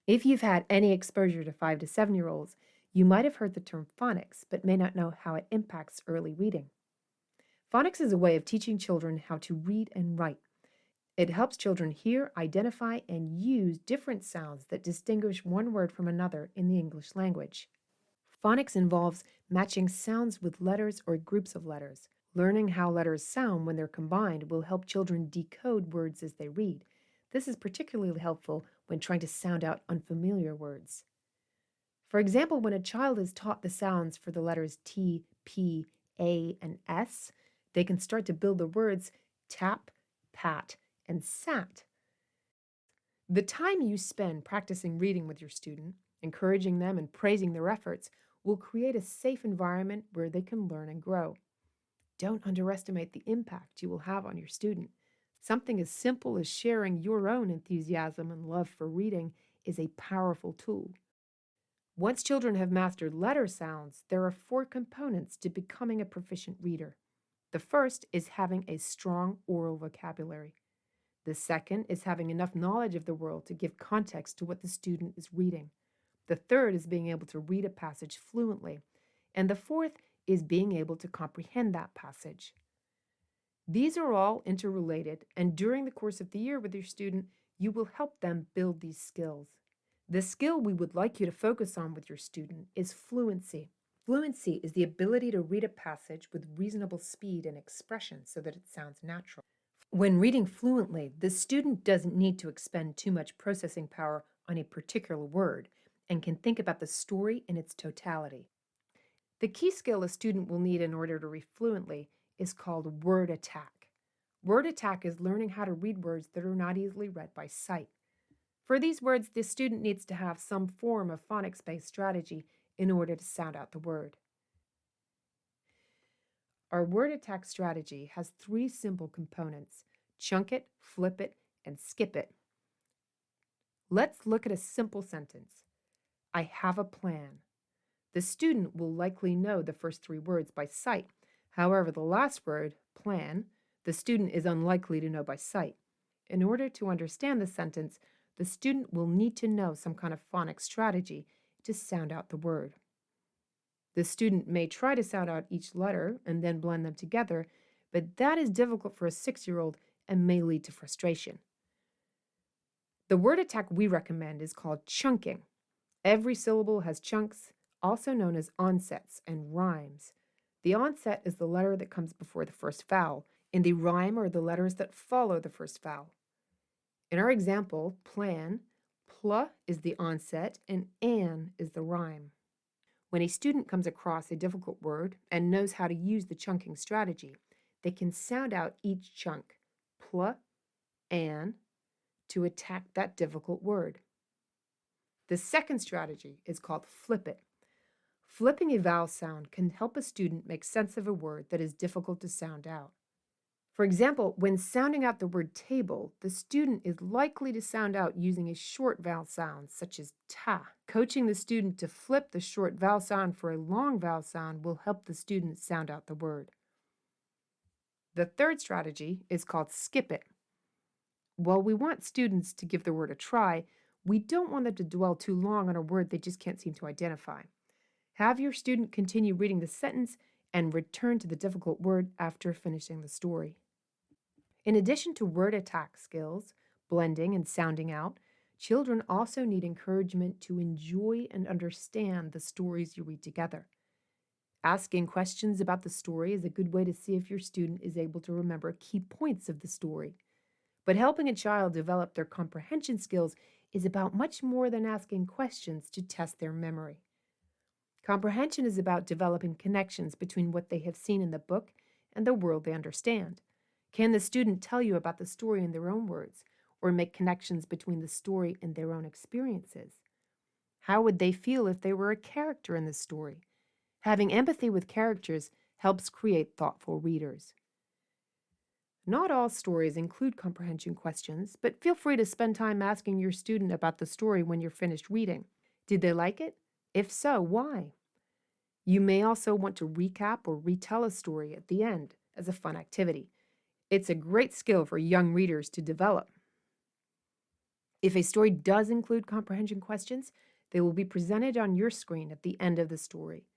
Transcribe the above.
If you've had any exposure to 5 to 7 year olds, you might have heard the term phonics, but may not know how it impacts early reading. Phonics is a way of teaching children how to read and write. It helps children hear, identify, and use different sounds that distinguish one word from another in the English language. Phonics involves matching sounds with letters or groups of letters. Learning how letters sound when they're combined will help children decode words as they read. This is particularly helpful when trying to sound out unfamiliar words. For example, when a child is taught the sounds for the letters T, P, A, and S, they can start to build the words tap, pat, and sat. The time you spend practicing reading with your student, encouraging them and praising their efforts, will create a safe environment where they can learn and grow. Don't underestimate the impact you will have on your student. Something as simple as sharing your own enthusiasm and love for reading is a powerful tool. Once children have mastered letter sounds, there are 4 components to becoming a proficient reader. The first is having a strong oral vocabulary. The second is having enough knowledge of the world to give context to what the student is reading. The third is being able to read a passage fluently. And the fourth is being able to comprehend that passage. These are all interrelated, and during the course of the year with your student, you will help them build these skills. The skill we would like you to focus on with your student is fluency. Fluency is the ability to read a passage with reasonable speed and expression so that it sounds natural. When reading fluently, the student doesn't need to expend too much processing power on a particular word and can think about the story in its totality. The key skill a student will need in order to read fluently is called word attack. Word attack is learning how to read words that are not easily read by sight. For these words, the student needs to have some form of phonics-based strategy in order to sound out the word. Our word attack strategy has 3 simple components: chunk it, flip it, and skip it. Let's look at a simple sentence. I have a plan. The student will likely know the first 3 words by sight. However, the last word, plan, the student is unlikely to know by sight. In order to understand the sentence, the student will need to know some kind of phonics strategy to sound out the word. The student may try to sound out each letter and then blend them together, but that is difficult for a 6-year-old and may lead to frustration. The word attack we recommend is called chunking. Every syllable has chunks, also known as onsets and rhymes. The onset is the letter that comes before the first vowel, and the rhyme are the letters that follow the first vowel. In our example, plan, pl is the onset and an is the rhyme. When a student comes across a difficult word and knows how to use the chunking strategy, they can sound out each chunk, pl, an, to attack that difficult word. The second strategy is called flip it. Flipping a vowel sound can help a student make sense of a word that is difficult to sound out. For example, when sounding out the word table, the student is likely to sound out using a short vowel sound, such as ta. Coaching the student to flip the short vowel sound for a long vowel sound will help the student sound out the word. The third strategy is called skip it. While we want students to give the word a try, we don't want them to dwell too long on a word they just can't seem to identify. Have your student continue reading the sentence and return to the difficult word after finishing the story. In addition to word attack skills, blending and sounding out, children also need encouragement to enjoy and understand the stories you read together. Asking questions about the story is a good way to see if your student is able to remember key points of the story. But helping a child develop their comprehension skills is about much more than asking questions to test their memory. Comprehension is about developing connections between what they have seen in the book and the world they understand. Can the student tell you about the story in their own words, or make connections between the story and their own experiences? How would they feel if they were a character in the story? Having empathy with characters helps create thoughtful readers. Not all stories include comprehension questions, but feel free to spend time asking your student about the story when you're finished reading. Did they like it? If so, why? You may also want to recap or retell a story at the end as a fun activity. It's a great skill for young readers to develop. If a story does include comprehension questions, they will be presented on your screen at the end of the story.